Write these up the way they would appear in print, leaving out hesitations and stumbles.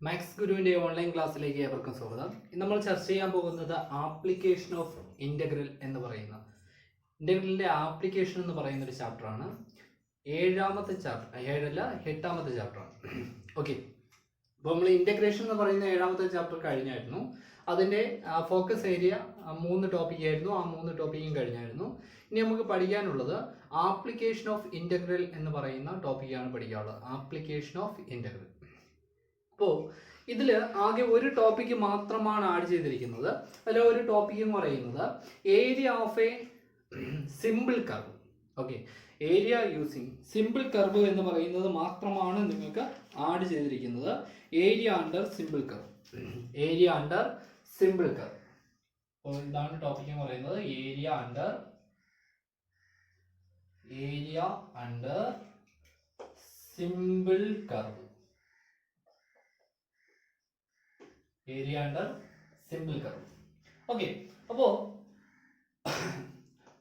Maths ഗുരുവിന്റെ online ക്ലാസ്സിലേക്ക് ഏവർക്കും സ്വാഗതം. നമ്മൾ ചർച്ച ചെയ്യാൻ പോകുന്നത് ആപ്ലിക്കേഷൻ ഓഫ് ഇന്റഗ്രൽ എന്ന് പറയുന്ന ഇന്റഗ്രലിന്റെ ആപ്ലിക്കേഷൻ എന്ന് പറയുന്ന ഒരു ചാപ്റ്റർ ആണ്. എട്ടാമത്തെ ചാപ്റ്റർ ആണ്. ഓക്കെ, അപ്പോൾ നമ്മൾ ഇന്റഗ്രേഷൻ എന്ന് പറയുന്ന 7ാമത്തെ ചാപ്റ്റർ കഴിഞ്ഞായിരുന്നു. അതിന്റെ ഫോക്കസ് ഏരിയ 3 ടോപ്പിക് ആയിരുന്നു. ആ 3 ടോപ്പിക്കും കഴിഞ്ഞായിരുന്നു. ഇനി നമുക്ക് പഠിക്കാനുള്ളത് ആപ്ലിക്കേഷൻ ഓഫ് ഇന്റഗ്രൽ എന്ന് പറയുന്ന ടോപ്പിക്കാണ് പഠിക്കാനുള്ളത്. Application of integral. അപ്പോൾ ഇതിൽ ആകെ ഒരു ടോപ്പിക്ക് മാത്രമാണ് ആഡ് ചെയ്തിരിക്കുന്നത്. അതിൽ ഒരു ടോപ്പിക് എന്ന് പറയുന്നത് area of A simple curve. Okay, area using simple curve എന്ന് പറയുന്നത് മാത്രമാണ് നിങ്ങൾക്ക് ആഡ് ചെയ്തിരിക്കുന്നത്. Area under simple curve. Area under simple curve. അപ്പോൾ ഇതാണ് ടോപ്പിക് എന്ന് പറയുന്നത്. Area under simple curve. Area under simple curve. Okay, അപ്പോൾ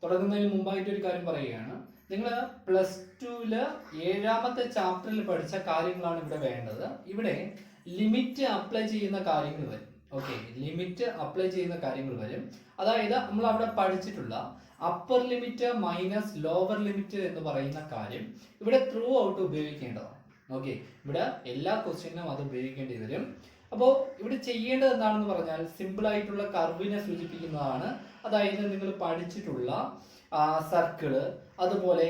തുടങ്ങുന്നതിന് മുമ്പായിട്ട് ഒരു കാര്യം പറയുകയാണ്. നിങ്ങൾ +2 7ാമത്തെ ചാപ്റ്ററിൽ പഠിച്ച കാര്യങ്ങളാണ് ഇവിടെ വേണ്ടത്. ഇവിടെ ലിമിറ്റ് അപ്ലൈ ചെയ്യുന്ന കാര്യങ്ങൾ വരും. ഓക്കെ, ലിമിറ്റ് അപ്ലൈ ചെയ്യുന്ന കാര്യങ്ങൾ വരും. അതായത് നമ്മൾ അവിടെ പഠിച്ചിട്ടുള്ള upper limit minus lower limit എന്ന് പറയുന്ന കാര്യം ഇവിടെ ത്രൂ ഔട്ട് ഉപയോഗിക്കേണ്ടതാണ്. ഓക്കെ, ഇവിടെ എല്ലാ ക്വസ്റ്റ്യനും അത് ഉപയോഗിക്കേണ്ടി വരും. അപ്പോൾ ഇവിടെ ചെയ്യേണ്ടത് എന്താണെന്ന് പറഞ്ഞാൽ സിമ്പിൾ ആയിട്ടുള്ള കർവിനെ സൂചിപ്പിക്കുന്നതാണ്. അതായത് നിങ്ങൾ പഠിച്ചിട്ടുള്ള സർക്കിള്, അതുപോലെ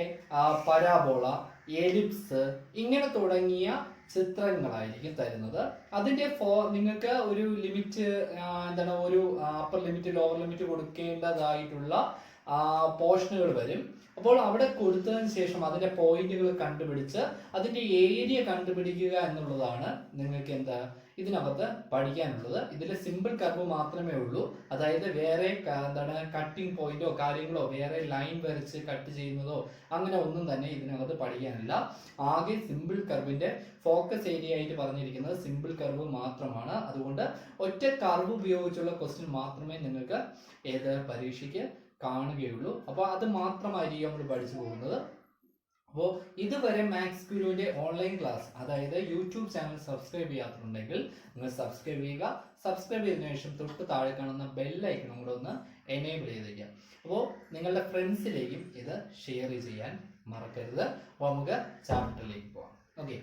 പരാബോള, എലിപ്സ്, ഇങ്ങനെ തുടങ്ങിയ ചിത്രങ്ങളായിരിക്കും തരുന്നത്. അതിന്റെ നിങ്ങൾക്ക് ഒരു ലിമിറ്റ് ഒരു അപ്പർ ലിമിറ്റ് ലോവർ ലിമിറ്റ് കൊടുക്കേണ്ടതായിട്ടുള്ള പോർഷനുകൾ വരും. അപ്പോൾ അവിടെ കൊടുത്തതിന് ശേഷം അതിന്റെ പോയിന്റുകൾ കണ്ടുപിടിച്ച് അതിന്റെ ഏരിയ കണ്ടുപിടിക്കുക എന്നുള്ളതാണ് നിങ്ങൾക്ക് ഇതിനകത്ത് പഠിക്കാനുള്ളത്. ഇതിൽ സിമ്പിൾ കർവ് മാത്രമേ ഉള്ളൂ. അതായത് വേറെ കട്ടിംഗ് പോയിന്റോ കാര്യങ്ങളോ വേറെ ലൈൻ വരച്ച് കട്ട് ചെയ്യുന്നതോ അങ്ങനെ ഒന്നും തന്നെ ഇതിനകത്ത് പഠിക്കാനില്ല. ആകെ സിമ്പിൾ കർവിന്റെ ഫോക്കസ് ഏരിയ ആയിട്ട് പറഞ്ഞിരിക്കുന്നത് സിമ്പിൾ കർവ് മാത്രമാണ്. അതുകൊണ്ട് ഒറ്റ കർവ് ഉപയോഗിച്ചുള്ള ക്വസ്റ്റ്യൻ മാത്രമേ നിങ്ങൾക്ക് പരീക്ഷയ്ക്ക് കാണുകയുള്ളൂ. അപ്പോൾ അത് മാത്രമായിരിക്കും നമ്മൾ പഠിച്ചു പോകുന്നത്. അപ്പോൾ ഇതുവരെ മാത്സ് ഗുരുവിന്റെ ഓൺലൈൻ ക്ലാസ്, അതായത് യൂട്യൂബ് ചാനൽ സബ്സ്ക്രൈബ് ചെയ്യാത്തുണ്ടെങ്കിൽ നിങ്ങൾ സബ്സ്ക്രൈബ് ചെയ്യുക. സബ്സ്ക്രൈബ് ചെയ്തതിനു ശേഷം തൊട്ട് താഴെ കാണുന്ന ബെല്ലൈക്കണും കൂടെ ഒന്ന് എനേബിൾ ചെയ്തേക്കുക. അപ്പോൾ നിങ്ങളുടെ ഫ്രണ്ട്സിലേക്കും ഇത് ഷെയർ ചെയ്യാൻ മറക്കരുത്. അപ്പോൾ നമുക്ക് ചാപ്റ്ററിലേക്ക് പോകാം. ഓക്കെ,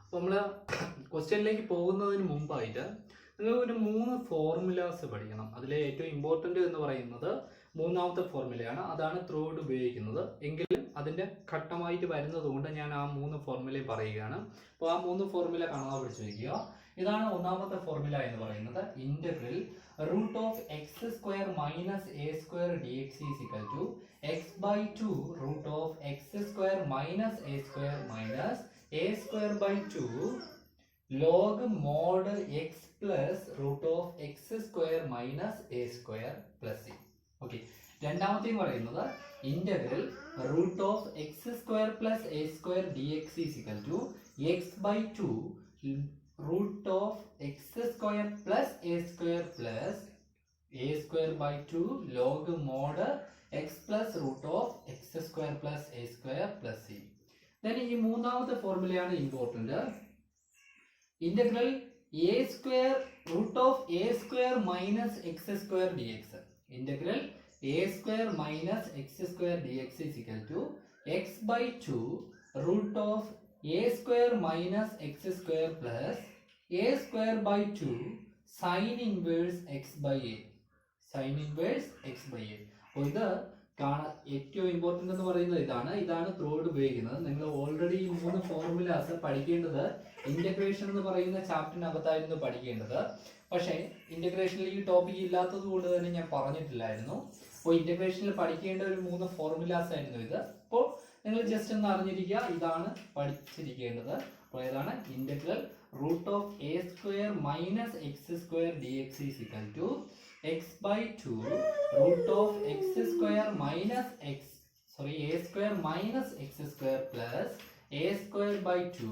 അപ്പോൾ നമ്മൾ ക്വസ്റ്റ്യനിലേക്ക് പോകുന്നതിന് മുമ്പായിട്ട് നിങ്ങൾ ഒരു 3 ഫോർമുലാസ് പഠിക്കണം. അതിലെ ഏറ്റവും ഇമ്പോർട്ടൻ്റ് എന്ന് പറയുന്നത് 3ാമത്തെ ഫോർമുലയാണ്. അതാണ് ത്രൂ ഔട്ട് ഉപയോഗിക്കുന്നത്. എങ്കിലും അതിൻ്റെ ഘട്ടമായിട്ട് വരുന്നത് കൊണ്ട് ഞാൻ ആ 3 ഫോർമുലയും പറയുകയാണ്. അപ്പോൾ ആ 3 ഫോർമുല കാണാതെ പഠിച്ചു വയ്ക്കുക. ഇതാണ് 1ാമത്തെ ഫോർമുല എന്ന് പറയുന്നത്. Integral √(x² - a² dx = x/2 √(x² - a² - a²/2 log mod x plus √(x² - a² plus c. Okay, രണ്ടാമത്തെ പറയുന്നത് integral √(x² + a² dx = x/2 √(x² + a² plus a²/2 log mod x plus √(x² + a² plus c. then ഈ 3ാമത്തെ ഫോർമുലയാണ് important. Integral a² √(a² - x² dx. Integral a² - x² dx = x/2 √(a² - x² plus a²/2 sin inverse x/a. sin inverse x/a. അപ്പോൾ ഇത് ഏറ്റവും important എന്ന് പറയുന്നത് ഇതാണ് through out ഉപയോഗിക്കുന്നത്. നിങ്ങൾ ഓൾറെഡി ഈ 3 ഫോർമുലാസ് പഠിക്കേണ്ടത് ഇന്റഗ്രേഷൻ എന്ന് പറയുന്ന ചാപ്റ്ററിനകത്തായിരുന്നു പഠിക്കേണ്ടത്. പക്ഷേ ഇന്റഗ്രേഷനിൽ ഈ ടോപ്പിക് ഇല്ലാത്തത് കൊണ്ട് തന്നെ ഞാൻ പറഞ്ഞിട്ടില്ലായിരുന്നു. അപ്പോൾ ഇന്റഗ്രേഷനിൽ പഠിക്കേണ്ട ഒരു 3 ഫോർമുലാസ് ആയിരുന്നു ഇത്. അപ്പോൾ നിങ്ങൾ ജസ്റ്റ് ഒന്ന് അറിഞ്ഞിരിക്കുക, ഇതാണ് പഠിച്ചിരിക്കേണ്ടത്. അപ്പോൾ ഏതാണ് integral √(a² - x² dx = x/2 √(x² - a² plus a²/2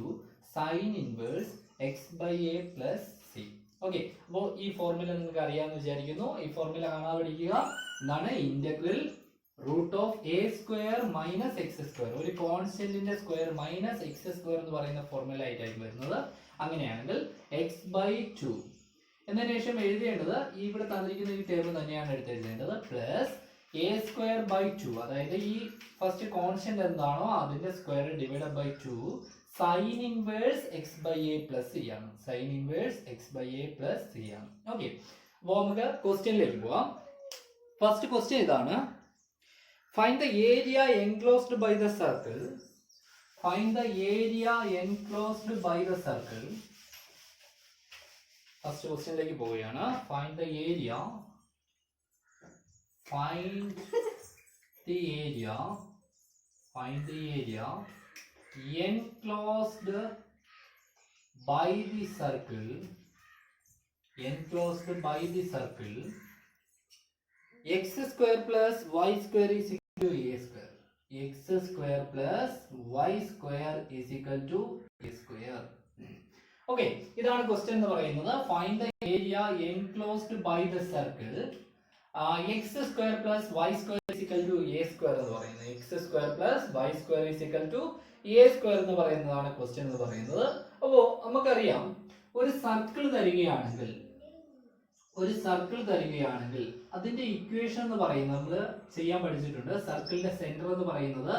sin inverse x/a plus c. Okay, അപ്പോൾ ഈ ഫോർമുല നിങ്ങൾക്ക് അറിയാമെന്ന് വിചാരിക്കുന്നു. ഈ ഫോർമുല കാണാതെ പഠിക്കുക. എന്താണ് integral root of A square minus X square, ഒരു കോൺസ്റ്റന്റിന്റെ സ്ക്വയർ മൈനസ് എക്സ് സ്ക്വയർ എന്ന് പറയുന്ന ഫോർമുല ആയിട്ടായിരിക്കും വരുന്നത്. അങ്ങനെയാണെങ്കിൽ എക്സ് ബൈ 2 എന്നതിന് ശേഷം എഴുതേണ്ടത് ഇവിടെ തന്നിരിക്കുന്ന ഈ ടേബിൾ തന്നെയാണ് എടുത്ത് എഴുതേണ്ടത്. പ്ലസ് എ സ്ക്വയർ ബൈ 2, അതായത് ഈ ഫസ്റ്റ് കോൺസ്റ്റന്റ് എന്താണോ അതിന്റെ square divide by 2 sine inverse X by A plus C ആണ്. Sine inverse X by A plus C ആണ്. ഓക്കെ, അപ്പോൾ നമുക്ക് ക്വസ്റ്റ്യനിലേക്ക് പോവാം. ഫസ്റ്റ് ക്വസ്റ്റ്യൻ ഇതാണ്. Find the area enclosed by the circle. Find the area enclosed by the circle. First question ലേക്ക് പോവുകയാണ്. Find the area. Find the area. Find the area enclosed by the circle. Enclosed by the circle. X square plus y square is equal to a square. X square plus y square is equal to a square. Okay, ഇതാണ് question എന്ന് പറയുന്നത്. Find the area enclosed by the circle. X square plus y square is equal to a square എന്ന് പറയുന്നത്. X square plus y square is equal to a square എന്ന് പറയുന്നതാണ് question എന്ന് പറയുന്നത്. അപ്പോൾ നമുക്കറിയാം, ഒരു സർക്കിൾ തരികയാണെങ്കിൽ അതിന്റെ ഇക്വേഷൻ എന്ന് പറയുന്നത് നമ്മൾ ചെയ്യാൻ പഠിച്ചിട്ടുണ്ട്. സർക്കിളിന്റെ സെന്റർ എന്ന് പറയുന്നത്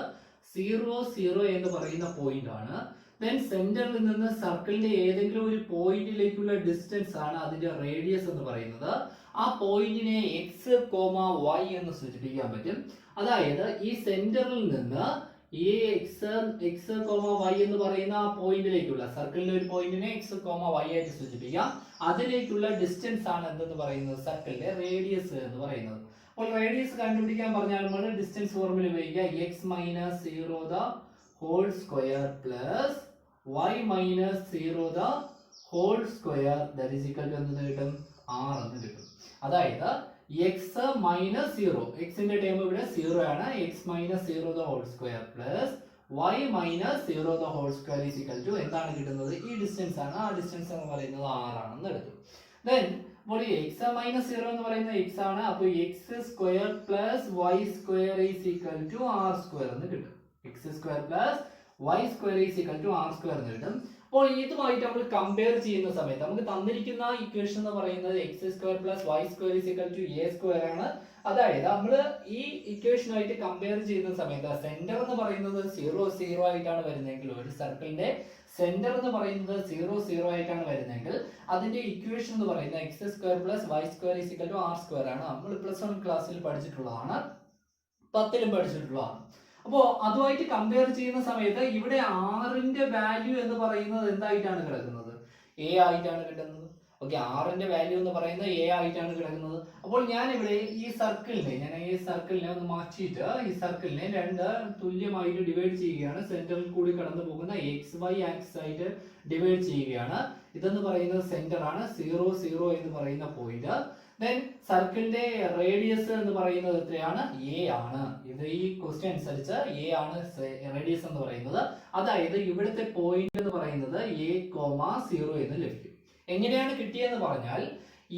0 0 എന്ന് പറയുന്ന പോയിന്റ് ആണ്. ദെൻ സെന്ററിൽ നിന്ന് സർക്കിളിന്റെ ഏതെങ്കിലും ഒരു പോയിന്റിലേക്കുള്ള ഡിസ്റ്റൻസ് ആണ് അതിന്റെ റേഡിയസ് എന്ന് പറയുന്നത്. ആ പോയിന്റിനെ എക്സ് കോമ വൈ എന്ന് സൂചിപ്പിക്കാൻ പറ്റും. അതായത് ഈ സെന്ററിൽ നിന്ന് ഈ എക്സ് കോമ വൈ എന്ന് പറയുന്ന ആ പോയിന്റിലേക്കുള്ള സർക്കിളിന്റെ ഒരു പോയിന്റിനെ എക്സ് കോമ വൈ ആയിട്ട് സൂചിപ്പിക്കാം. അതിലേക്കുള്ള ഡിസ്റ്റൻസ് ആണ് എന്തെന്ന് പറയുന്നത്, സർക്കിളിന്റെ റേഡിയസ് എന്ന് പറയുന്നത്. അപ്പോൾ റേഡിയസ് കണ്ടുപിടിക്കാൻ പറഞ്ഞാൽ നമ്മൾ ഡിസ്റ്റൻസ് ഫോർമുല ഉപയോഗിക്കുക. X minus 0 the whole square plus y minus 0 the whole square that is equal to എന്ത് കിട്ടും, 6 എന്ന് കിട്ടും. അതായത് എക്സ് മൈനസ് 0, എക്സിന്റെ ടേം ഇവിടെ 0 ആണ്. X minus 0 the whole square plus y minus 0 the whole square is equal to എന്താണ് കിട്ടുന്നത്, ഈ ഡിസ്റ്റൻസ് ആണ്. ആ ഡിസ്റ്റൻസ് എന്ന് പറയുന്നത് 6 ആണെന്ന് എടുത്തു. ദെൻ അപ്പോൾ ഈ എക്സ് മൈനസ് 0 എന്ന് പറയുന്നത് എക്സ് ആണ്. അപ്പോൾ x square plus y square is equal to r square എന്ന് കിട്ടും. X square plus y square is equal to r square എന്ന് കിട്ടും. അപ്പോൾ ഇതുമായിട്ട് നമ്മൾ കമ്പയർ ചെയ്യുന്ന സമയത്ത് നമുക്ക് തന്നിരിക്കുന്ന ഇക്വേഷൻ എന്ന് പറയുന്നത് x square plus y square is equal to a square ആണ്. അതായത് നമ്മൾ ഈ ഇക്വേഷനുമായിട്ട് കമ്പയർ ചെയ്യുന്ന സമയത്ത് സെന്റർ എന്ന് പറയുന്നത് 0 0 ആയിട്ടാണ് വരുന്നതെങ്കിൽ, ഒരു സർക്കിളിന്റെ സെന്റർ എന്ന് പറയുന്നത് 0 0 ആയിട്ടാണ് വരുന്നതെങ്കിൽ അതിന്റെ ഇക്വേഷൻ എന്ന് പറയുന്നത് x square plus y square is equal to r square ആണ്. നമ്മൾ +1 ക്ലാസ്സിൽ പഠിച്ചിട്ടുള്ളതാണ്, 10ലും പഠിച്ചിട്ടുള്ളതാണ്. അപ്പോൾ അതുമായിട്ട് കമ്പയർ ചെയ്യുന്ന സമയത്ത് ഇവിടെ ആറിന്റെ വാല്യൂ എന്ന് പറയുന്നത് എന്തായിട്ടാണ് കിടക്കുന്നത്, എ ആയിട്ടാണ് കിട്ടുന്നത്. ഓക്കെ, ആറിന്റെ വാല്യൂ എന്ന് പറയുന്നത് എ ആയിട്ടാണ് കിടക്കുന്നത്. അപ്പോൾ ഞാൻ ഇവിടെ ഈ സർക്കിളിനെ ഒന്ന് മാറ്റിയിട്ട് ഈ സർക്കിളിനെ 2 തുല്യമായിട്ട് ഡിവൈഡ് ചെയ്യുകയാണ്. സെന്ററിൽ കൂടി കടന്നു പോകുന്ന എക്സ് വൈ ആക്സിസ് ആയിട്ട് ഡിവൈഡ് ചെയ്യുകയാണ്. ഇതെന്ന് പറയുന്നത് സെന്റർ ആണ്, 0 0 എന്ന് പറയുന്ന പോയിന്റ്. ദെൻ സർക്കിളിന്റെ റേഡിയസ് എന്ന് പറയുന്നത് എത്രയാണ്, എ ആണ്. ഇത് ഈ ക്വസ്റ്റ്യൻ അനുസരിച്ച് എ ആണ് റേഡിയസ് എന്ന് പറയുന്നത്. അതായത് ഇവിടുത്തെ പോയിന്റ് എന്ന് പറയുന്നത് എ കോമ 0 എന്ന് ലഭിക്കും. എങ്ങനെയാണ് കിട്ടിയെന്ന് പറഞ്ഞാൽ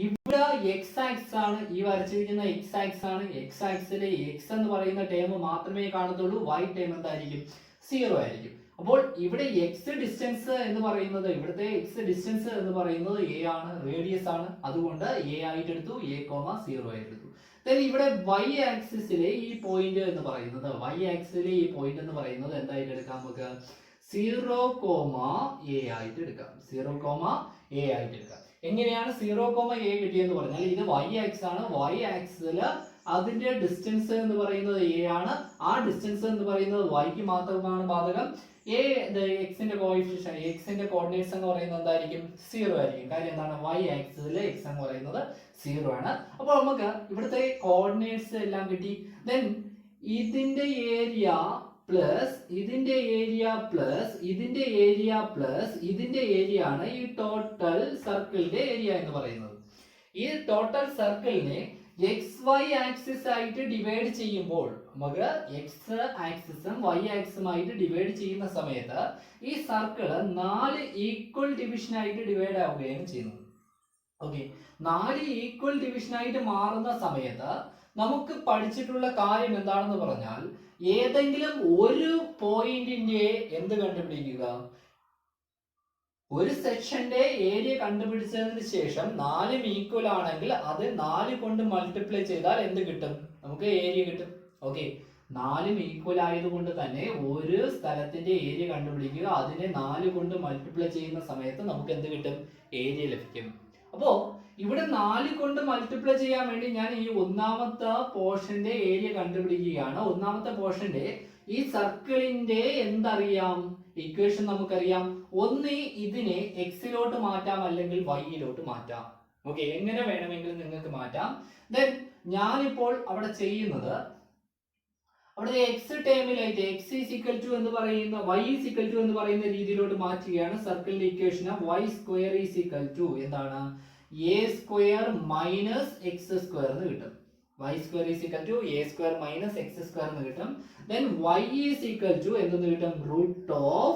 ഇവിടെ എക്സ് ആക്സിസ് ആണ്, ഈ വരച്ചിരിക്കുന്ന എക്സ് ആക്സിസ് ആണ്. എക്സ് ആക്സിലെ എക്സ് എന്ന് പറയുന്ന ടേം മാത്രമേ കാണത്തുള്ളൂ, വൈ ടേം എന്തായിരിക്കും, 0 ആയിരിക്കും. അപ്പോൾ ഇവിടെ എക്സ് ഡിസ്റ്റൻസ് എന്ന് പറയുന്നത്, ഇവിടുത്തെ എക്സ് ഡിസ്റ്റൻസ് എന്ന് പറയുന്നത് എ ആണ്, റേഡിയസ് ആണ്. അതുകൊണ്ട് എ ആയിട്ട് എടുത്തു, എ കോമ 0 ആയിട്ട് എടുത്തു. ദെൻ ഇവിടെ വൈ ആക്സിസിലെ ഈ പോയിന്റ് എന്ന് പറയുന്നത്, എന്തായിട്ട് എടുക്കാം, നമുക്ക് 0 കോമ എ ആയിട്ട് എടുക്കാം. 0 കോമ എ ആയിട്ട് എടുക്കാം. എങ്ങനെയാണ് 0 കോമ എ കിട്ടിയെന്ന് പറഞ്ഞാൽ ഇത് വൈ ആക്സിസ് ആണ്. വൈ ആക്സിസിൽ അതിന്റെ ഡിസ്റ്റൻസ് എന്ന് പറയുന്നത് എ ആണ്. ആ ഡിസ്റ്റൻസ് എന്ന് പറയുന്നത് വൈക്ക് മാത്രമാണ് ബാധകം. എക്സിന്റെ കോഎഫിഷ്യന്റ്, എക്സിന്റെ കോർഡിനേറ്റ്സ് എന്ന് പറയുന്നത് എന്തായിരിക്കും, 0 ആയിരിക്കും. കാര്യം എന്താണ്, വൈ ആക്സിസിൽ എക്സ് എന്ന് പറയുന്നത് 0 ആണ്. അപ്പോൾ നമുക്ക് ഇവിടുത്തെ കോർഡിനേറ്റ്സ് എല്ലാം കിട്ടി. ദെൻ ഇതിന്റെ ഏരിയ പ്ലസ് ഇതിന്റെ ഏരിയ പ്ലസ് ഇതിന്റെ ഏരിയ പ്ലസ് ഇതിന്റെ ഏരിയ ആണ് ഈ ടോട്ടൽ സർക്കിളിന്റെ ഏരിയ എന്ന് പറയുന്നത്. ഈ ടോട്ടൽ സർക്കിളിനെ എക്സ് വൈ ആക്സിസ് ആയിട്ട് ഡിവൈഡ് ചെയ്യുമ്പോൾ നമുക്ക് എക്സ് ആക്സിസും വൈ ആക്സിസുമായിട്ട് ഡിവൈഡ് ചെയ്യുന്ന സമയത്ത് ഈ സർക്കിള് 4 ഈക്വൽ ഡിവിഷൻ ആയിട്ട് ഡിവൈഡ് ആവുകയാണ് ചെയ്യുന്നത്. ഓക്കെ, 4 ഈക്വൽ ഡിവിഷൻ ആയിട്ട് മാറുന്ന സമയത്ത് നമുക്ക് പഠിച്ചിട്ടുള്ള കാര്യം എന്താണെന്ന് പറഞ്ഞാൽ ഏതെങ്കിലും ഒരു പോയിന്റിന്റെ എന്ത് കണ്ടുപിടിക്കുക, ഒരു സെക്ഷന്റെ ഏരിയ കണ്ടുപിടിച്ചതിന് ശേഷം 4 ഈക്വൽ ആണെങ്കിൽ അത് 4 കൊണ്ട് മൾട്ടിപ്ലൈ ചെയ്താൽ എന്ത് കിട്ടും, നമുക്ക് ഏരിയ കിട്ടും. ഓക്കെ, 4 ഈക്വൽ ആയതുകൊണ്ട് തന്നെ ഒരു സ്ഥലത്തിന്റെ ഏരിയ കണ്ടുപിടിക്കുക, അതിനെ 4 കൊണ്ട് മൾട്ടിപ്ലൈ ചെയ്യുന്ന സമയത്ത് നമുക്ക് എന്ത് കിട്ടും, ഏരിയ ലഭിക്കും. അപ്പോ ഇവിടെ 4 കൊണ്ട് മൾട്ടിപ്ലൈ ചെയ്യാൻ വേണ്ടി ഞാൻ ഈ ഒന്നാമത്തെ പോർഷന്റെ ഏരിയ കണ്ടുപിടിക്കുകയാണ്. ഒന്നാമത്തെ പോർഷന്റെ ഈ സർക്കിളിന്റെ എന്തറിയാം, ഇക്വേഷൻ നമുക്കറിയാം. ഒന്ന് ഇതിനെ എക്സിലോട്ട് മാറ്റാം അല്ലെങ്കിൽ വൈയിലോട്ട് മാറ്റാം. ഓക്കെ, എങ്ങനെ വേണമെങ്കിലും നിങ്ങൾക്ക് മാറ്റാം. ദെൻ ഞാനിപ്പോൾ അവിടെ ചെയ്യുന്നത്, അവിടെ എക്സ് ടേമിലായിട്ട് എക്സ് ഈസ് ഈക്വൽ ടു എന്ന് പറയുന്ന വൈ ഈസ് ഈക്വൽ ടു എന്ന് പറയുന്ന രീതിയിലോട്ട് മാറ്റുകയാണ്. സർക്കിളിന്റെ equation Y square is equal to എന്താണ്, A square minus X square എന്ന് കിട്ടും. y square is equal to a square minus x square എന്ന് കിട്ടും. then y is equal to എന്തെന്ന് കിട്ടും, root of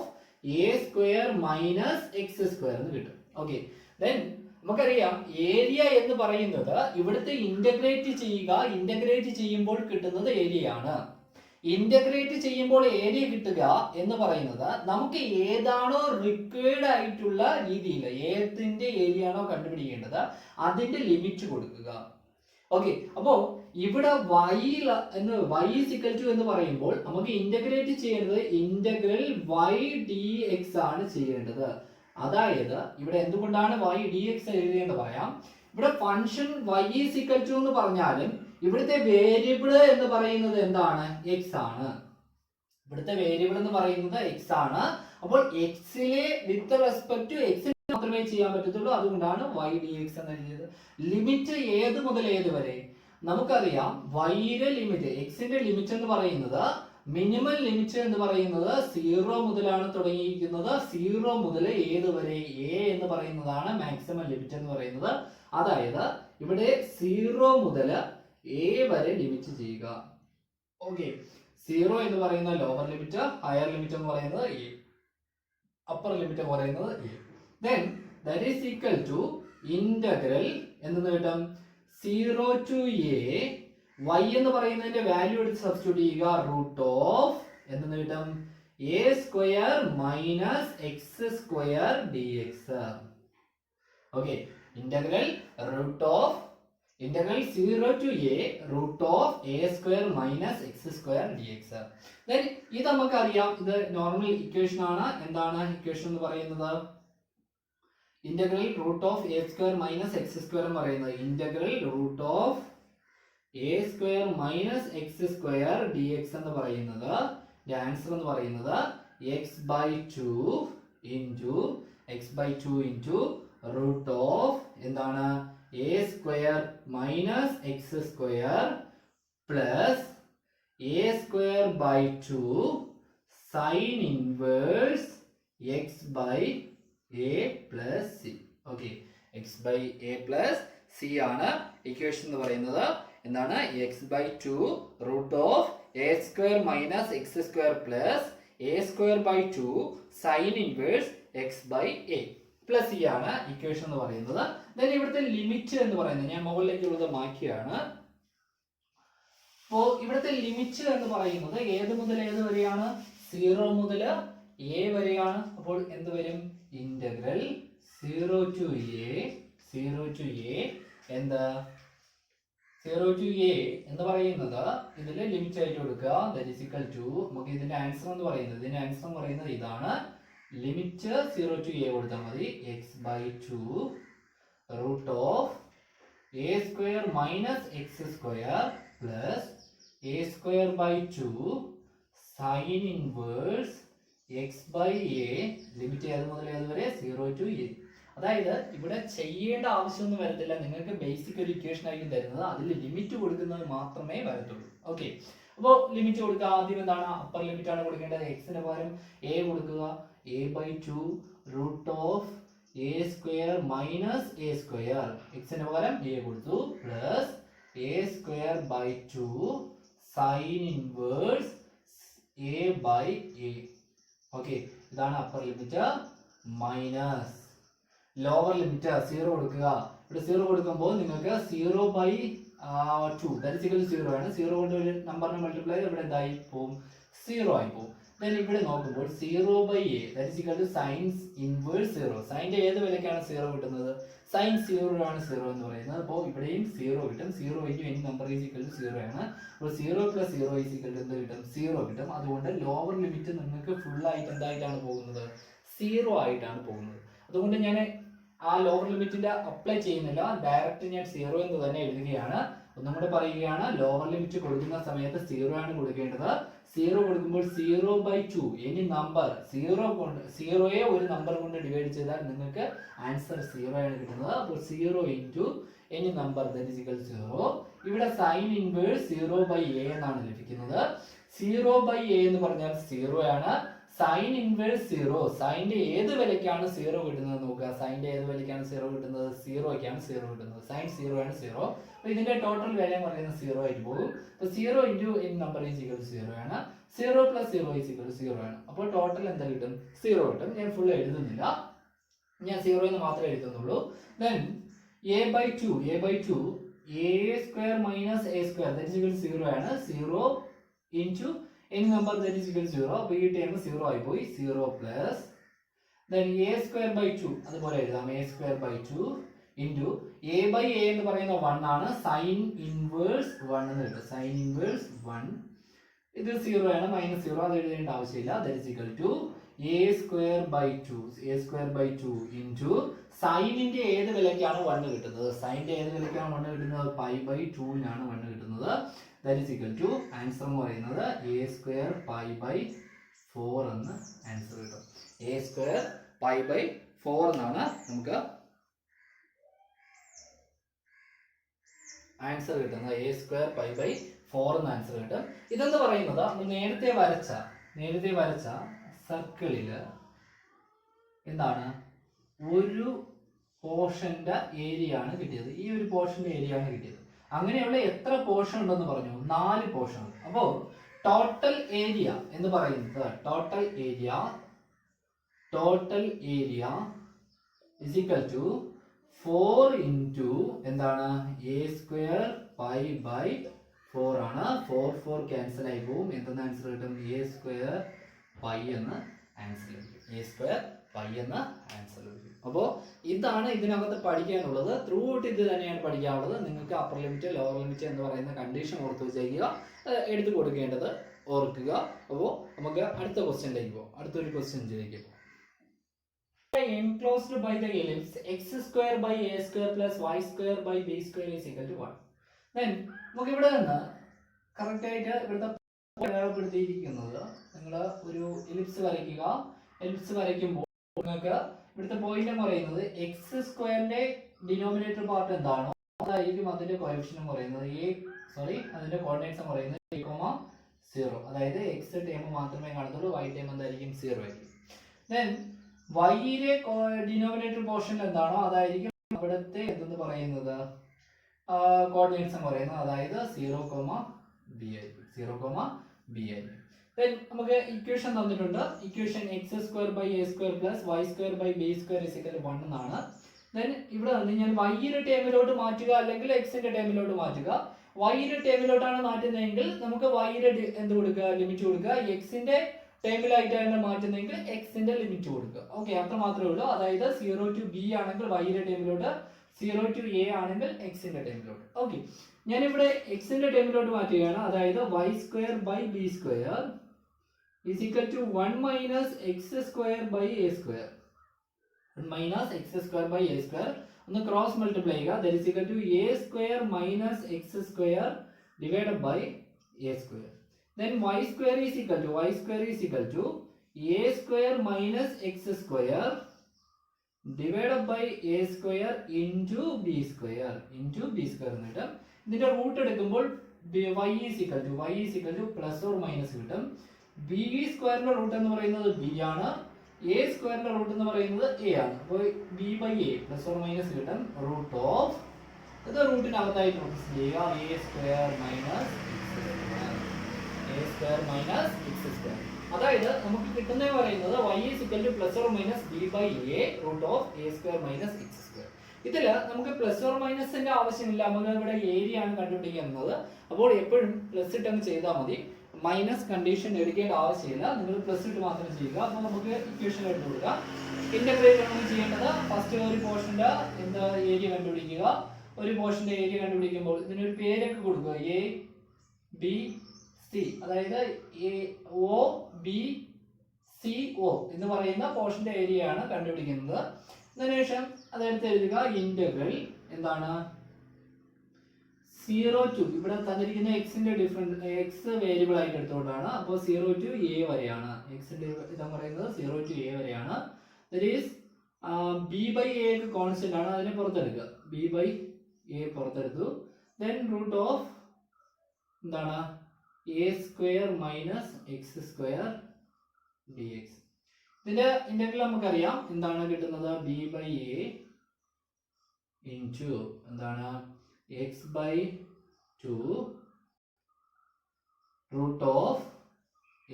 a square minus x square എന്ന് കിട്ടും. Okay, then നമുക്കറിയാം ഏരിയ എന്ന് പറയുന്നത് ഇവിടുത്തെ ഇന്റഗ്രേറ്റ് ചെയ്യുക, ഇന്റഗ്രേറ്റ് ചെയ്യുമ്പോൾ കിട്ടുന്നത് ഏരിയ ആണ്. ഇന്റഗ്രേറ്റ് ചെയ്യുമ്പോൾ ഏരിയ കിട്ടുക എന്ന് പറയുന്നത് നമുക്ക് ഏതാണോ റിക്വയർഡ് ആയിട്ടുള്ള രീതിയിൽ ഏതിന്റെ ഏരിയ ആണോ കണ്ടുപിടിക്കേണ്ടത് അതിന്റെ ലിമിറ്റ് കൊടുക്കുക. ഓക്കെ, അപ്പോ ഇവിടെ y is equal to എന്ന് പറയുമ്പോൾ നമുക്ക് ഇന്റഗ്രേറ്റ് ചെയ്യേണ്ടത് ഇന്റഗ്രൽ y dx ആണ് ചെയ്യേണ്ടത്. അതായത് ഇവിടെ എന്തുകൊണ്ടാണ് y dx എഴുതേണ്ടത് പറയാം. ഇവിടെ function y is equal to എന്ന് പറഞ്ഞാലും ഇവിടുത്തെ വേരിയബിൾ എന്ന് പറയുന്നത് എന്താണ്, x ആണ്. ഇവിടുത്തെ വേരിയബിൾ എന്ന് പറയുന്നത് x ആണ്. അപ്പോൾ x-ലെ വിത്ത് റെസ്പെക്ട് ടു x മാത്രമേ ചെയ്യാൻ പറ്റത്തുള്ളൂ. അതുകൊണ്ടാണ് y dx എന്ന് എഴുതിയത്. ലിമിറ്റ് ഏത് മുതൽ ഏത് വരെ നമുക്കറിയാം. y-യുടെ ലിമിറ്റ്, x-ന്റെ ലിമിറ്റ് എന്ന് പറയുന്നത്, മിനിമം ലിമിറ്റ് എന്ന് പറയുന്നത് 0 മുതലാണ് തുടങ്ങിയിരിക്കുന്നത്. 0 മുതൽ ഏത് വരെ, a എന്ന് പറയുന്നതാണ് മാക്സിമം ലിമിറ്റ് എന്ന് പറയുന്നത്. അതായത് ഇവിടെ 0 മുതൽ a വരെ ലിമിറ്റ് ചെയ്യുക. ഓക്കെ, 0 എന്ന് പറയുന്ന ലോവർ ലിമിറ്റ്, ഹയർ ലിമിറ്റ് എന്ന് പറയുന്നത് a, അപ്പർ ലിമിറ്റ് എന്ന് പറയുന്നത് a. then that is equal to integral എന്തെന്ന് കിട്ടും, 0 to a, y എന്ന് പറയുന്നതിന്റെ വാല്യൂ എടുത്ത് സബ്സ്റ്റിറ്റ്യൂട്ട് ചെയ്യുക, റൂട്ട് ഓഫ് എന്തെന്ന് കിട്ടും, a square minus X square dx. Okay, integral root of integral 0 to a root of a square minus X square dx. then ഇത് നമുക്കറിയാം, ഇത് നോർമൽ ഇക്വേഷൻ ആണ്. എന്താണ് ഇക്വേഷൻ എന്ന് പറയുന്നത്, integral root of A square minus X square എന്ന് പറയുന്നത് integral root of A square minus X square D X എന്ന് പറയുന്നത് ആൻസർ എന്ന് പറയുന്നത് x/2 into x/2 into root of എന്താണ് A square minus X square plus A square by 2 sine inverse X by a plus c. Okay, x by a plus c ആണ് equation എന്ന് പറയുന്നത്. എന്താണ്, x/2 root of a square minus X square plus a square by 2 sine inverse x by a plus c ആണ് equation എന്ന് പറയുന്നത്. then ഇവിടുത്തെ limit എന്ന് പറയുന്നത് ഞാൻ മുകളിലേക്കുള്ളത് മാറ്റിയാണ്. അപ്പോൾ ഇവിടുത്തെ ലിമിറ്റ് എന്ന് പറയുന്നത് ഏത് മുതൽ ഏത് വരെയാണ്, 0 മുതൽ a വരെയാണ്. അപ്പോൾ എന്ത് വരും, ഇന്റഗ്രൽ 0 to a എന്താ 0 to a എന്ന് പറയുന്നത് ഇതിൽ ലിമിറ്റ് ആയിട്ട് കൊടുക്കുക. that is equal to നമുക്ക് ഇതിന്റെ ആൻസർ എന്ന് പറയുന്നത് ഇതാണ്. ലിമിറ്റ് 0 to a കൊടുത്താൽ മതി, x/2 root of a square minus X square plus a square by 2 sine inverse x by a limit ഏത് മുതൽ ഏത് വരെ, 0 to a. അതായത് ഇവിടെ ചെയ്യേണ്ട ആവശ്യമൊന്നും വരത്തില്ല, നിങ്ങൾക്ക് ബേസിക് ഒരു ഇക്വേഷൻ ആയിരിക്കും തരുന്നത്, അതിൽ ലിമിറ്റ് കൊടുക്കുന്നത് മാത്രമേ വരത്തുള്ളൂ. ഓക്കെ, അപ്പോൾ ലിമിറ്റ് കൊടുക്കുക. ആദ്യം എന്താണ്, അപ്പർ ലിമിറ്റ് ആണ് കൊടുക്കേണ്ടത്. എക്സിന് പകരം a കൊടുക്കുക, a/2 root of a square minus a square, എക്സിന് പകരം a കൊടുത്തു, plus a square by 2 sine inverse a by a. Okay, ഇതാണ് upper limit. Minus lower limit 0 കൊടുക്കുക. ഇവിടെ 0 കൊടുക്കുമ്പോൾ നിങ്ങൾക്ക് 0/2 ദാറ്റ് ഈസ് ഈക്വൽ ടു 0 ആണ്. 0 കൊണ്ട് ഒരു നമ്പറിനെ മൾട്ടിപ്ലൈ ചെയ്ത് ഇവിടെ എന്തായി പോകും? 0 ആയി പോകും. then ഇവിടെ നോക്കുമ്പോൾ 0/a that is equal to sines inverse 0. സൈൻ്റെ ഏത് വിലയ്ക്കാണ് 0 കിട്ടുന്നത്? സൈൻ 0 ആണ് 0 എന്ന് പറയുന്നത്. അപ്പോൾ ഇവിടെയും 0 കിട്ടും. 0 into any number is equal to 0 ആണ്. അപ്പോൾ 0 + 0 ഈസ് ഈക്വൽ ടു എന്ത് കിട്ടും? 0 കിട്ടും. അതുകൊണ്ട് ലോവർ ലിമിറ്റ് നിങ്ങൾക്ക് ഫുൾ ആയിട്ട് എന്തായിട്ടാണ് പോകുന്നത്? 0 ആയിട്ടാണ് പോകുന്നത്. അതുകൊണ്ട് ഞാൻ ആ ലോവർ ലിമിറ്റിന്റെ അപ്ലൈ ചെയ്യുന്നില്ല, ഡയറക്റ്റ് ഞാൻ 0 എന്ന് തന്നെ എഴുതുകയാണ്. ഒന്നും കൂടെ പറയുകയാണ്, ലോവർ ലിമിറ്റ് കൊടുക്കുന്ന സമയത്ത് 0 ആണ് കൊടുക്കേണ്ടത്. 0 കൊടുക്കുമ്പോൾ 0/2 എനി നമ്പർ 0യെ ഒരു നമ്പർ കൊണ്ട് ഡിവൈഡ് ചെയ്താൽ നിങ്ങൾക്ക് ആൻസർ 0 ആണ് കിട്ടുന്നത്. അപ്പോൾ 0 into any number that is equal 0. ഇവിടെ സൈൻ ഇൻവേഴ്സ് 0/a എന്നാണ് ലഭിക്കുന്നത്. 0/a എന്ന് പറഞ്ഞാൽ 0 ആണ്. സൈൻ ഇൻവേഴ്സ് 0, സൈൻ്റെ ഏത് വിലയ്ക്കാണ് 0 കിട്ടുന്നത് നോക്കുക. സൈൻ്റെ ഏത് വിലയ്ക്കാണ് 0 കിട്ടുന്നത്? 0ക്കാണ് 0 കിട്ടുന്നത്. സൈൻ 0 ആണ് 0. അപ്പോൾ ഇതിന്റെ ടോട്ടൽ വില എന്ന് പറയുന്നത് 0 ആയിട്ട് പോകും. അപ്പോൾ 0 into any number is equal to 0 ആണ്. 0 + 0 ഈസ് ഈക്വൽ ടു 0 ആണ്. അപ്പോൾ ടോട്ടൽ എന്താ കിട്ടും? 0 കിട്ടും. ഞാൻ ഫുൾ എഴുതുന്നില്ല, ഞാൻ 0 എന്ന് മാത്രമേ എഴുതുന്നുള്ളൂ. then a/2 a² minus a² that is equal to 0 ആണ്. 0 into any number that is equal to 0. അപ്പോൾ ഈ ടേം 0 ആയി പോയി. 0 പ്ലസ് then a²/2 അതുപോലെ എഴുതാം. a²/2 ഇൻറ്റു a/a എന്ന് പറയുന്ന 1 ആണ്. സൈൻ ഇൻവേഴ്സ് 1 എന്ന് കിട്ടും. സൈൻ ഇൻവേഴ്സ് 1 ഇത് 0 ആണ്, -0 അത് എഴുതേണ്ട ആവശ്യമില്ല. That is equal to a²/2 into സൈനിന്റെ ഏത് വിലയ്ക്കാണ് 1 കിട്ടുന്നത്? സൈനിന്റെ ഏത് വിലയ്ക്കാണ് 1 കിട്ടുന്നത്? π/2 1 കിട്ടുന്നത്. That is equal to answer എന്ന് പറയുന്നത് a² π/4 എന്ന് ആൻസർ കിട്ടും. a² π/4 എന്നാണ് നമുക്ക് ആൻസർ കിട്ടുന്നത്. a² π/4 എന്ന് ആൻസർ കിട്ടും. ഇതെന്ന് പറയുന്നത് നേരത്തെ വരച്ച സർക്കിളില് എന്താണ് ഒരു പോർഷന്റെ ഏരിയ ആണ് കിട്ടിയത്. ഈ ഒരു പോർഷന്റെ ഏരിയ ആണ് കിട്ടിയത്. അങ്ങനെയുള്ള എത്ര പോർഷൻ ഉണ്ടെന്ന് പറഞ്ഞു? 4 പോർഷൻ. അപ്പോൾ ടോട്ടൽ ഏരിയ എന്ന് പറയുന്നത് total area is equal to 4 into എന്താണ്? a² π/4 ആണ്. 4 ക്യാൻസൽ ആയി പോവും. എന്തെന്ന് ആൻസർ കിട്ടും? a² π എന്ന് ആൻസർ ലഭിക്കും. a² π എന്ന ആൻസർ ലഭിക്കും. അപ്പോൾ ഇതാണ് ഇതിനകത്ത് പഠിക്കാനുള്ളത്. ത്രൂ ഔട്ട് ഇത് തന്നെയാണ് പഠിക്കാനുള്ളത്. നിങ്ങൾക്ക് അപ്പർ ലിമിറ്റ് ലോവർ ലിമിറ്റ് എന്ന് പറയുന്ന കണ്ടീഷൻ ഓർത്ത് വെച്ചേക്കുക, എടുത്തു കൊടുക്കേണ്ടത് ഓർക്കുക. അപ്പോൾ നമുക്ക് അടുത്ത ക്വസ്റ്റ്യനിലേക്ക് പോകാം. അടുത്തൊരു ക്വസ്റ്റ്യനിലേക്ക് പോകാം. enclosed by the ellipse x² a² plus y² b² is equal to 1. then നമുക്ക് ഇവിടെ നിന്ന് കറക്റ്റ് ആയിട്ട് ഇവിടുത്തെ പ്രയോഗപ്പെടുത്തിയിരിക്കുന്നത്, നിങ്ങൾ ഒരു എലിപ്സ് വരയ്ക്കുക. എലിപ്സ് വരയ്ക്കുമ്പോൾ നിങ്ങൾക്ക് ഇവിടുത്തെ പോയിന്റ് എന്ന് പറയുന്നത് x² ഡിനോമിനേറ്റർ പാർട്ട് എന്താണോ അതായിരിക്കും അതിന്റെ കോഎഫിഷ്യന്റ് എന്ന് പറയുന്നത്. അതിന്റെ കോർഡിനേറ്റ്സ് എന്ന് പറയുന്നത് a,0. അതായത് x ടേം മാത്രമേ കാണത്തുള്ളൂ, y ടേം എന്തായിരിക്കും? 0 ആയിരിക്കും. then y യിലെ ഡിനോമിനേറ്റർ പോർഷൻ എന്താണോ അതായിരിക്കും ഇവിടുത്തെ എന്തെന്ന് പറയുന്നത് കോർഡിനേറ്റ്സ് എന്ന് പറയുന്നത്. അതായത് 0,b ആയിരിക്കും. 0,b ആയിരിക്കും. then നമുക്ക് ഇക്വേഷൻ തന്നിട്ടുണ്ട്. Equation x² a² plus y² b² is equal to 1 എന്നാണ്. then ഇവിടെ നിന്ന് ഞാൻ y യുടെ ടേമിലോട്ട് മാറ്റുക അല്ലെങ്കിൽ x ന്റെ ടേമിലോട്ട് മാറ്റുക. y യുടെ ടേമിലോട്ടാണ് മാറ്റുന്നതെങ്കിൽ നമുക്ക് y യുടെ എന്ത് കൊടുക്കുക? ലിമിറ്റ് കൊടുക്കുക. x ന്റെ ടേമിലായിട്ടാണ് മാറ്റുന്നതെങ്കിൽ x ന്റെ ലിമിറ്റ് കൊടുക്കുക. ഓക്കെ, അത്ര മാത്രമേ ഉള്ളൂ. അതായത് 0 to b ആണെങ്കിൽ y യുടെ ടേമിലോട്ട്, 0 to a ആണെങ്കിൽ x ന്റെ ടേമിലോട്ട്. ഓക്കെ, ഞാനിവിടെ x ന്റെ ടേമിലോട്ട് മാറ്റുകയാണ്. അതായത് y² b² is equal to 1 minus x² a². 1 minus x² a². ഒന്ന് ക്രോസ് മൾട്ടിപ്ലൈ ചെയ്യുക. that is equal to a² minus x² divided by a². then y² is equal to a² minus x² divided by a² into b² എന്നിട്ട് ഇതിന്റെ root എടുക്കുമ്പോൾ y is equal to plus or minus കിട്ടും. b² ന്റെ root എന്ന് പറയുന്നത് b ആണ്, a² ന്റെ root എന്ന് പറയുന്നത് a ആണ്. അപ്പോൾ b/a plus or minus കിട്ടും. റൂട്ട് ഓഫ് ഇത് റൂട്ടിനകത്തായിട്ട് റെപ്രസെന്റ് ചെയ്യുക a² minus x². അതായത് നമുക്ക് കിട്ടുന്നത് പറയുന്നത് y is equal to plus or minus b/a root of a² minus x². ഇതിൽ നമുക്ക് പ്ലസ് ഓർ മൈനസിന്റെ ആവശ്യമില്ല, നമുക്ക് ഇവിടെ ഏരിയ ആണ് കണ്ടുപിടിക്കുന്നത്. അപ്പോൾ എപ്പോഴും പ്ലസ് ഇട്ടങ്ങ് ചെയ്താൽ മതി, മൈനസ് കണ്ടീഷൻ എടുക്കേണ്ട ആവശ്യമില്ല, നിങ്ങൾ പ്ലസ് ഇട്ട് മാത്രം ചെയ്യുക. അപ്പോൾ നമുക്ക് ഇക്വേഷൻ എടുത്ത് കൊടുക്കാം. ഇന്റഗ്രേറ്റ് ആണ് ചെയ്യേണ്ടത്. ഫസ്റ്റ് ഒരു പോർഷന്റെ എന്താ ഏരിയ കണ്ടുപിടിക്കുക. ഒരു പോർഷന്റെ ഏരിയ കണ്ടുപിടിക്കുമ്പോൾ ഇതിനൊരു പേരൊക്കെ കൊടുക്കുക, എ ബി സി, അതായത് ഒ ബി സി ഒ എന്ന് പറയുന്ന പോർഷന്റെ ഏരിയ ആണ് കണ്ടുപിടിക്കുന്നത്. അതിനുശേഷം അതെടുത്ത് എഴുതുക, ഇന്റഗ്രൽ എന്താണ് 0 to ഇവിടെ തന്നിരിക്കുന്ന എക്സിന്റെ ഡിഫറൻസ് എക്സ് വേരിയബിൾ ആയിട്ട് എടുത്തുകൊണ്ടാണ്. അപ്പോൾ 0 to a വരെയാണ് എക്സിന്റെ ഇതെന്ന് പറയുന്നത് 0 to a വരെയാണ്. That is b by a constant ആണ്, അതിനെ പുറത്തെടുക്കുക. b by a പുറത്തെടുത്തു. ദെൻ റൂട്ട് ഓഫ് എന്താണ് a square minus X square dx. ഇതിന്റെ ഇന്റഗ്രൽ നമുക്കറിയാം എന്താണ് കിട്ടുന്നത്, b by a ഇൻറ്റു എന്താണ് x by 2 root of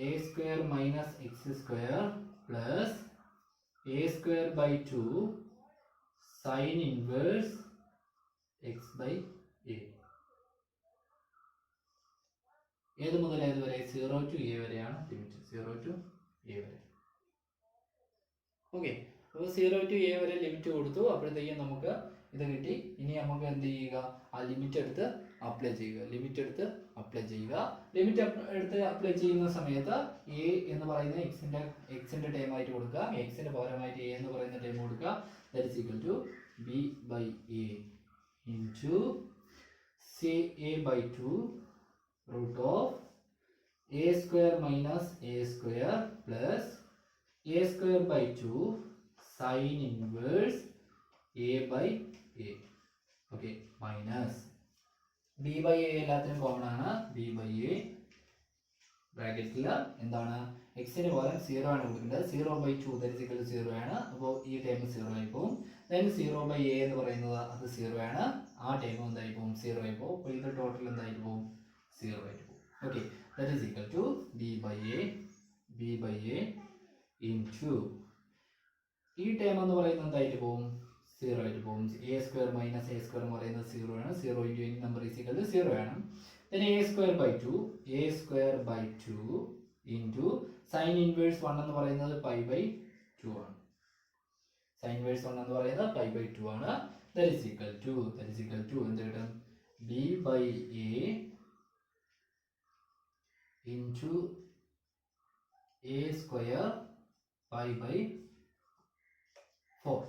a square minus x square plus a square by 2 sin inverse x by a. ഏത് മുതൽ ഏത് വരെ? 0 to a വരെയാണ് ലിമിറ്റ്, 0 to a വരെ. ഓക്കെ, അപ്പോൾ 0 to a വരെ ലിമിറ്റ് കൊടുത്തു. അപ്പോഴത്തേക്കും നമുക്ക് ഇത് കിട്ടി. ഇനി നമുക്ക് എന്ത് ചെയ്യുക, ആ ലിമിറ്റ് എടുത്ത് അപ്ലൈ ചെയ്യുക. ലിമിറ്റ് എടുത്ത് അപ്ലൈ ചെയ്യുക. ലിമിറ്റ് എടുത്ത് അപ്ലൈ ചെയ്യുന്ന സമയത്ത് എ എന്ന് പറയുന്ന എക്സിന്റെ ടൈം ആയിട്ട് കൊടുക്കുക, എക്സിന്റെ പകരമായിട്ട് എ എന്ന് പറയുന്ന ടൈം കൊടുക്കുക. That is equal to b by a into c a by 2 root of A square minus a square plus A square by 2 sine inverse a by a. Okay, minus b by a എല്ലാത്തിനും common ആണ്. b by a ബ്രാക്കറ്റിൽ എന്താണ് എക്സിന് പകരം 0 ആണ് കൊടുക്കേണ്ടത്. 0 by 2 that is equal to 0 ആണ്. അപ്പോൾ ഈ ടൈം 0 ആയി പോകും. ദെൻ 0 by a എന്ന് പറയുന്നത് അത് 0 ആണ്. ആ ടൈം എന്തായി പോകും, 0 ആയി പോകും. അപ്പോൾ ഇത് ടോട്ടൽ എന്തായിട്ട് പോകും, 0 ആയിട്ട് പോകും. Okay, that is equal to b by a into ഈ ടൈം എന്ന് പറയുന്നത് എന്തായിട്ട് പോകും, 0 ആയിട്ട് പോകും. A square minus a square എന്ന് പറയുന്നത് 0 ആണ്. 0 into any number is equal to 0 ആണ്. Then a square by 2 into sine inverse 1 എന്ന് പറയുന്നത് പൈ ബൈ 2 ആണ്. സൈൻ ഇൻവേഴ്സ് 1 എന്ന് പറയുന്നത് പൈ ബൈ 2 ആണ്. ദാറ്റ് ഈസ് ഈക്വൽ ടു എന്ത് കിട്ടും, b by a into a square pi by 4.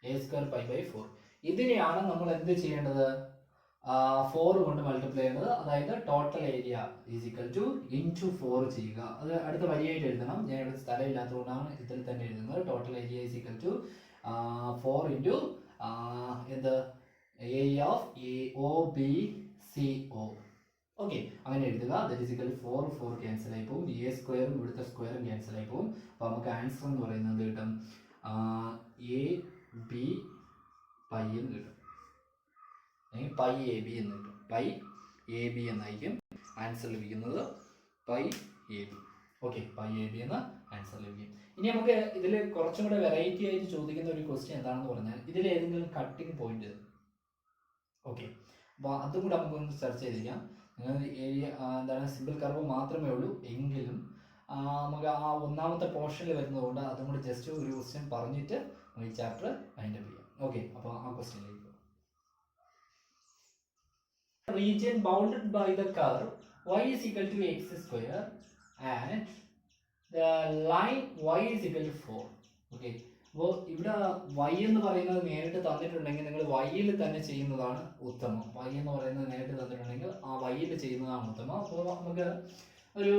a square pi by 4. ഇതിനെയാണ് നമ്മൾ എന്ത് ചെയ്യേണ്ടത്, 4 കൊണ്ട് മൾട്ടിപ്ലൈ ചെയ്യുന്നത്. അതായത് total area is equal two into 4 ചെയ്യുക. അത് അടുത്ത വരിയായിട്ട് എഴുതണം. ഞാൻ ഇവിടെ സ്ഥലമില്ലാത്തതുകൊണ്ടാണ് ഇതിൽ തന്നെ എഴുതുന്നത്. Total area is equal to 4 into എന്ത് area of O B C O. Okay, അങ്ങനെ എഴുതുക. That is equal to 4 cancel ആയി പോകും. എ സ്ക്വയറും ഇവിടുത്തെ സ്ക്വയറും ക്യാൻസൽ ആയി പോകും. അപ്പോൾ നമുക്ക് ആൻസർ എന്ന് പറയുന്നത് കിട്ടും എ ബി പൈ എന്ന് കിട്ടും, അല്ലെങ്കിൽ പൈ എ ബി എന്ന് കിട്ടും. പൈ എ ബി എന്നായിരിക്കും ആൻസർ ലഭിക്കുന്നത്, pi A B. Okay, pi A B എന്ന ആൻസർ ലഭിക്കും. ഇനി നമുക്ക് ഇതിൽ കുറച്ചും കൂടെ വെറൈറ്റി ആയിട്ട് ചോദിക്കുന്ന ഒരു ക്വസ്റ്റ്യൻ എന്താണെന്ന് പറഞ്ഞാൽ, ഇതിൽ ഏതെങ്കിലും കട്ടിങ് പോയിന്റ്. ഓക്കെ, അപ്പോൾ അതും കൂടെ നമുക്കൊന്ന് ചർച്ച ചെയ്തിരിക്കാം. നിങ്ങൾ ഏരിയ എന്താണ് സിമ്പിൾ കർവ് മാത്രമേ ഉള്ളൂ എങ്കിലും നമുക്ക് ആ ഒന്നാമത്തെ പോർഷനിൽ വരുന്നതുകൊണ്ട് അതും കൂടി ജസ്റ്റ് ഒരു ക്വസ്റ്റ്യൻ പറഞ്ഞിട്ട് ഈ ചാപ്റ്റർ വൈൻഡ് അപ്പ് ചെയ്യാം. ഓക്കെ, അപ്പോൾ ആ ക്വസ്റ്റ്യനിലേക്ക് പോകും. Region bounded by the curve y is equal to x square and the line y is equal to 4. Okay, അപ്പോൾ ഇവിടെ y എന്ന് പറയുന്നത് നേരിട്ട് തന്നിട്ടുണ്ടെങ്കിൽ നിങ്ങൾ y-ൽ തന്നെ ചെയ്യുന്നതാണ് ഉത്തമം. y എന്ന് പറയുന്നത് നേരിട്ട് തന്നിട്ടുണ്ടെങ്കിൽ ആ y-ൽ ചെയ്യുന്നതാണ് ഉത്തമം. അപ്പോൾ നമുക്ക് ഒരു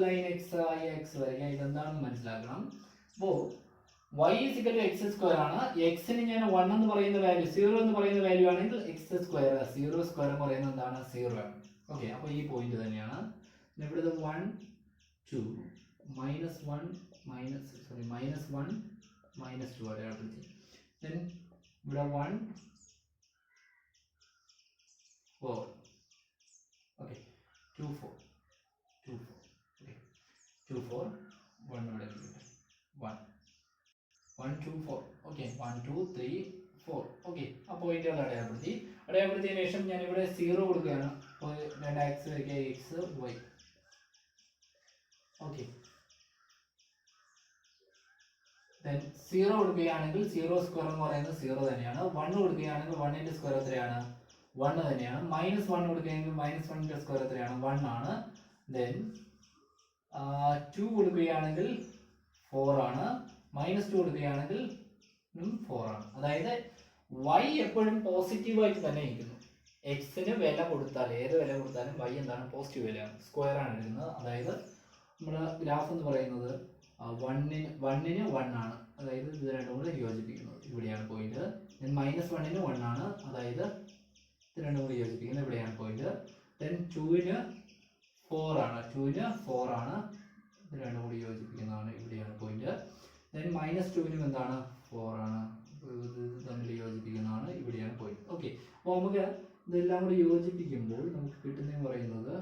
ലൈൻ എക്സ് ഐ എക്സ് വരയ്ക്കാം. ഇതെന്താണെന്ന് മനസ്സിലാക്കണം. അപ്പോൾ y is equal to x square ആണ്. എക്സിന് ഞാൻ 1 എന്ന് പറയുന്ന വാല്യൂ, 0 എന്ന് പറയുന്ന വാല്യൂ ആണെങ്കിൽ എക്സ് സ്ക്വയർ, 0 സ്ക്വയർ എന്ന് പറയുന്നത് എന്താണ്, 0 ആണ്. ഓക്കെ, അപ്പോൾ ഈ പോയിന്റ് തന്നെയാണ്. ഇവിടുത്തെ 1 2 -1 -2 അടയാളപ്പെടുത്തി. ദെൻ ഇവിടെ 1 4. ഓക്കെ, 2 4 ഓക്കെ, 2 4 1 ഇവിടെ 1 1 2 4. ഓക്കെ, 1 2 3 4. ഓക്കെ, പോയിന്റുകൾ അടയാളപ്പെടുത്തിയതിനു ശേഷം ഞാൻ ഇവിടെ 0 കൊടുക്കുകയാണ്. അപ്പോൾ 2x വരയ്ക്കുക, എക്സ് വൈ. ഓക്കെ, 0 കൊടുക്കുകയാണെങ്കിൽ 0 സ്ക്വയർ എന്ന് പറയുന്നത് 0 തന്നെയാണ്. 1 കൊടുക്കുകയാണെങ്കിൽ 1 സ്ക്വയർ എത്രയാണ്? 1 തന്നെയാണ്. -1 കൊടുക്കുകയാണെങ്കിൽ -1 സ്ക്വയർ എത്രയാണ്? 1 ആണ്. ദെൻ 2 കൊടുക്കുകയാണെങ്കിൽ 4 ആണ്. -2 കൊടുക്കുകയാണെങ്കിൽ 4 ആണ്. അതായത് y എപ്പോഴും പോസിറ്റീവായിട്ട് തന്നെ ഇരിക്കുന്നു. എക്സിന് വില കൊടുത്താൽ, ഏത് വില കൊടുത്താലും y എന്താണ്? പോസിറ്റീവ് വിലയാണ്, സ്ക്വയർ ആണ് എടുക്കുന്നത്. അതായത് നമ്മുടെ ഗ്രാഫ് എന്ന് പറയുന്നത് 1ന് 1 ആണ്. അതായത് ഇത് രണ്ടും കൂടി യോജിപ്പിക്കുന്നത് ഇവിടെയാണ് പോയിന്റ്. -1ന് 1 ആണ്. അതായത് ഇത് രണ്ടും കൂടി യോജിപ്പിക്കുന്നത് ഇവിടെയാണ് പോയിന്റ്. ദെൻ 2ന് 4 ആണ്. 2ന് 4 ആണ്. ഇത് രണ്ടും കൂടി യോജിപ്പിക്കുന്നതാണ് ഇവിടെയാണ് പോയിന്റ്. ദെൻ -2നും എന്താണ്? 4 ആണ്. ഇത് തമ്മിൽ യോജിപ്പിക്കുന്നതാണ് ഇവിടെയാണ് പോയിന്റ്. ഓക്കെ, അപ്പോൾ നമുക്ക് ഇതെല്ലാം കൂടി യോജിപ്പിക്കുമ്പോൾ നമുക്ക് കിട്ടുന്നതെന്ന് പറയുന്നത്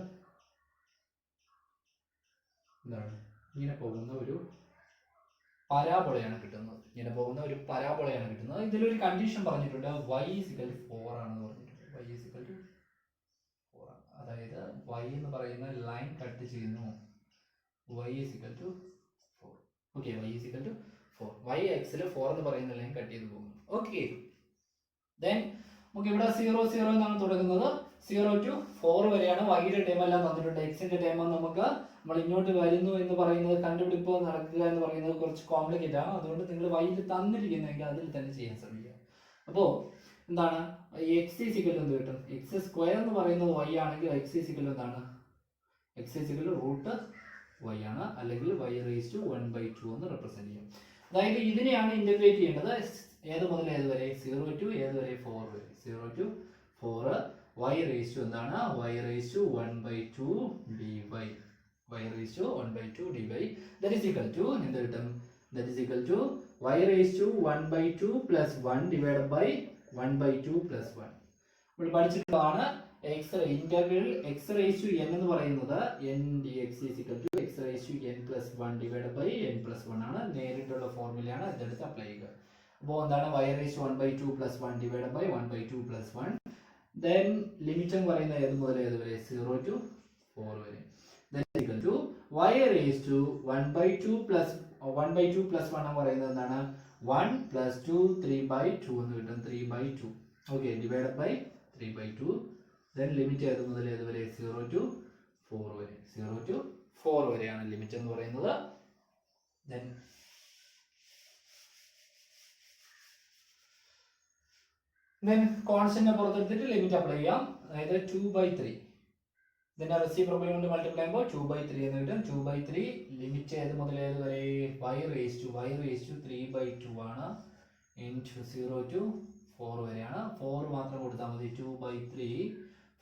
എന്താണ്? ഇങ്ങനെ പോകുന്ന ഒരു പരാബോളയാണ് കിട്ടുന്നത്. ഇതിലൊരു കണ്ടീഷൻ പറഞ്ഞിട്ടുണ്ട്, y = 4 ആണെന്ന് പറഞ്ഞിട്ടുണ്ട്. y = 4. അതായത് y എന്ന് പറയുന്ന ലൈൻ കട്ട് ചെയ്യുന്നു. y = 4. Okay, y = 4. y x-ൽ 4 എന്ന് പറയുന്ന ലൈൻ കട്ട് ചെയ്ത് പോകുന്നു. ഓക്കെ, ദെൻ നമുക്ക് ഇവിടെ 0 0 എന്നാണ് തുടങ്ങുന്നത്. 0 to 4 വരെയാണ്. വൈയുടെ ടൈം എല്ലാം തന്നിട്ടുണ്ട്. എക്സിന്റെ ടൈം നമുക്ക് നമ്മൾ ഇങ്ങോട്ട് വരുന്നു എന്ന് പറയുന്നത്, കണ്ടുപിടിപ്പ് നടക്കുക എന്ന് പറയുന്നത് കുറച്ച് കോംപ്ലിക്കേറ്റ് ആണ്. അതുകൊണ്ട് നിങ്ങൾ വൈയിൽ തന്നിരിക്കുന്നെങ്കിൽ അതിൽ തന്നെ ചെയ്യാൻ ശ്രമിക്കുക. അപ്പോൾ എന്താണ്? x = എന്ത് കിട്ടും? x സ്ക്വയർ എന്ന് പറയുന്നത് y ആണെങ്കിൽ x = എന്താണ്? x √y ആണ്. അല്ലെങ്കിൽ y⁻² എന്ന് റെപ്രസെന്റ് ചെയ്യും. അതായത് ഇതിനെയാണ് ഇന്റഗ്രേറ്റ് ചെയ്യേണ്ടത്. ഏത് മുതൽ ഏത് വരെ? 0 to ഏത് വരെ? 4 വരെ. 0 to 4 y⁻² എന്താണ്? y⁻² dy. y⁻² dy. That is equal to എന്ത് കിട്ടും? That is equal to y⁻² plus 1 divided by 1/2 plus 1. നമ്മൾ പഠിച്ചിട്ടുള്ളതാണ് ഇന്റഗ്രൽ x⁻n എന്ന് പറയുന്നത് n dx is equal to x⁻n plus 1 divided by n plus 1 ആണ്. നേരിട്ടുള്ള ഫോർമുലയാണ്. ഇതെടുത്ത് apply ചെയ്യുക. അപ്പോൾ എന്താണ്? y⁻² plus 1 divided by 1/2 plus 1. Then limit എന്ന് പറയുന്നത് ഏത് മുതൽ ഏത് വരെ? 0 to 4 വരെ. Then equal to y⁻1/2 plus 1 എന്ന് പറയുന്നത് എന്താണ്? 1 plus 2 3/2 എന്ന് കിട്ടും. 3/2. Okay, divided by 3/2. Then limit ഏത് മുതൽ ഏത് വരെ? 0 to 4 വരെ. 0 to 4 വരെയാണ് ലിമിറ്റ് എന്ന് പറയുന്നത്. ദെൻ കോൺസ്റ്റന്റിനെ പുറത്തെടുത്തിട്ട് ലിമിറ്റ് അപ്ലൈ ചെയ്യാം. അതായത് 2/3. ഇതിന്റെ റെസിപ്രോക്കൽ കൊണ്ട് മൾട്ടിപ്ലൈ ചെയ്യുമ്പോൾ 2/3 എന്ന് കിട്ടും. 2/3 ലിമിറ്റ് ഏത് മുതൽ ഏത് വരെ? y⁻3/2 ആണ്. ഇൻറ്റു 0 to 4 വരെയാണ്. 4 മാത്രം കൊടുത്താൽ മതി. 2/3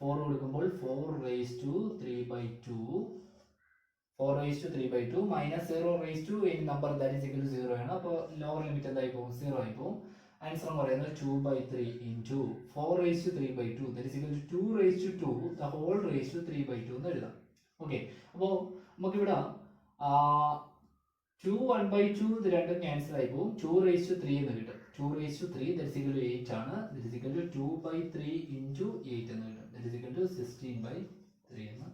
4 കൊടുക്കുമ്പോൾ 4⁻3/2. 4⁻3/2 minus 0 in number that is equal to 0 ആണ്. അപ്പോൾ ലോവർ ലിമിറ്റ് എന്തായി പോകും? 0 ആയി പോകും. ആൻസർ എന്ന് പറയുന്നത് 2/3 into 4⁻3/2 that is equal to 2⁻2 the whole raised to 3/2 എന്ന് എഴുതാം. ഓക്കെ, അപ്പോൾ നമുക്കിവിടെ 2 1/2 ഇത് രണ്ടും ക്യാൻസൽ ആയി പോകും. 2⁻3 എന്ന് കിട്ടും. 2⁻3 that is equal to 8 ആണ്. that is equal to 2/3 into 8 എന്ന് കിട്ടും. that is equal to 16/3 എന്ന്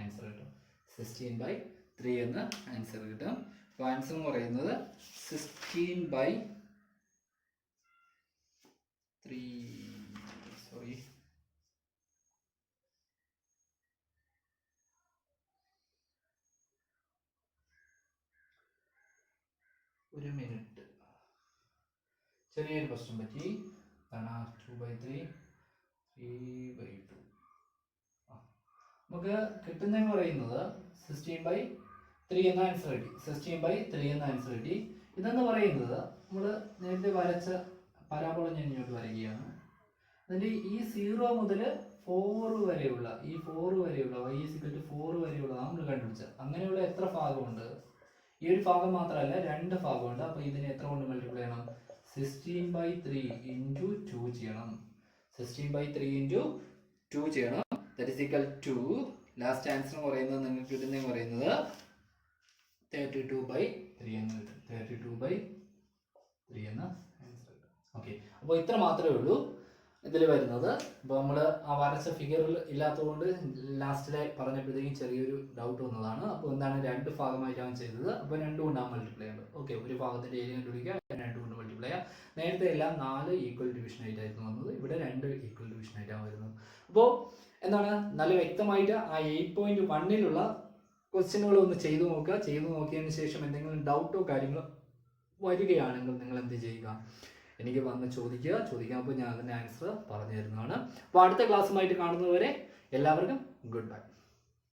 ആൻസർ കിട്ടും. 16/3 എന്ന് ആൻസർ കിട്ടും. അപ്പോൾ ആൻസർ എന്ന് പറയുന്നത് 16/3. സോറി, ഒരു മിനിറ്റ്, ചെറിയൊരു പ്രശ്നം പറ്റി. 2/3 3/2 നമുക്ക് കിട്ടുന്നതെന്ന് പറയുന്നത് 16/3 എന്ന ആൻസർ കിട്ടി. 16/3 എന്ന ആൻസർ കിട്ടി. ഇതെന്ന് പറയുന്നത് നമ്മൾ നേരത്തെ വരച്ച പരാബോള ഞാൻ ഇങ്ങോട്ട് വരികയാണ്. അതിൻ്റെ ഈ 0 മുതൽ 4 വരെയുള്ള y = 4 വരെയുള്ളതാണ് നമ്മൾ കണ്ടുപിടിച്ചത്. അങ്ങനെയുള്ള എത്ര ഭാഗമുണ്ട്? ഈ ഒരു ഭാഗം മാത്രമല്ല, 2 ഭാഗമുണ്ട്. അപ്പോൾ ഇതിനെ എത്ര കൊണ്ട് മൾട്ടിപ്ലൈ ചെയ്യണം? 16/3 into 2 ചെയ്യണം. 16/3 into 2 ചെയ്യണം. That is equal to last answer എന്ന് പറയുന്നത് നിങ്ങൾക്ക് കിട്ടുന്നതെന്ന് പറയുന്നത് 32/3 എന്ന് കിട്ടും. 32/3 എന്ന ആൻസർ കിട്ടും. ഓക്കെ, അപ്പോൾ ഇത്ര മാത്രമേ ഉള്ളൂ. ഇതിൽ വരുന്നത്. ഇപ്പോൾ നമ്മൾ ആ വരച്ച ഫിഗറിൽ ഇല്ലാത്തതുകൊണ്ട് ലാസ്റ്റിലെ പറഞ്ഞപ്പോഴത്തേക്കും ചെറിയൊരു ഡൗട്ട് വന്നതാണ്. അപ്പോൾ എന്താണ് 2 ഭാഗമായിട്ടാണ് ചെയ്തത്. അപ്പോൾ 2 കൊണ്ടാണ് മൾട്ടിപ്ലൈ ഉണ്ട്. ഓക്കെ, ഒരു ഭാഗത്തിൻ്റെ ഏരിയ കണ്ടുപിടിക്കുക, 2 കൊണ്ട് മൾട്ടിപ്ലൈ ചെയ്യുക. നേരത്തെ എല്ലാം 4 ഈക്വൽ ഡിവിഷൻ ആയിട്ടായിരുന്നു വന്നത്, ഇവിടെ 2 ഈക്വൽ ഡിവിഷൻ ആയിട്ടാണ് വരുന്നത്. അപ്പോൾ എന്താണ് നല്ല വ്യക്തമായിട്ട് ആ 8.1-ലുള്ള ക്വസ്റ്റ്യനുകൾ ഒന്ന് ചെയ്തു നോക്കുക. ചെയ്തു നോക്കിയതിന് ശേഷം എന്തെങ്കിലും ഡൗട്ടോ കാര്യങ്ങളോ വരികയാണെങ്കിൽ നിങ്ങൾ എന്ത് ചെയ്യുക, എനിക്ക് വന്ന് ചോദിക്കാൻ, അപ്പോൾ ഞാൻ അതിൻ്റെ ആൻസർ പറഞ്ഞു തരുന്നതാണ്. അപ്പോൾ അടുത്ത ക്ലാസ്സുമായിട്ട് കാണുന്നതുവരെ എല്ലാവർക്കും ഗുഡ് ബൈ.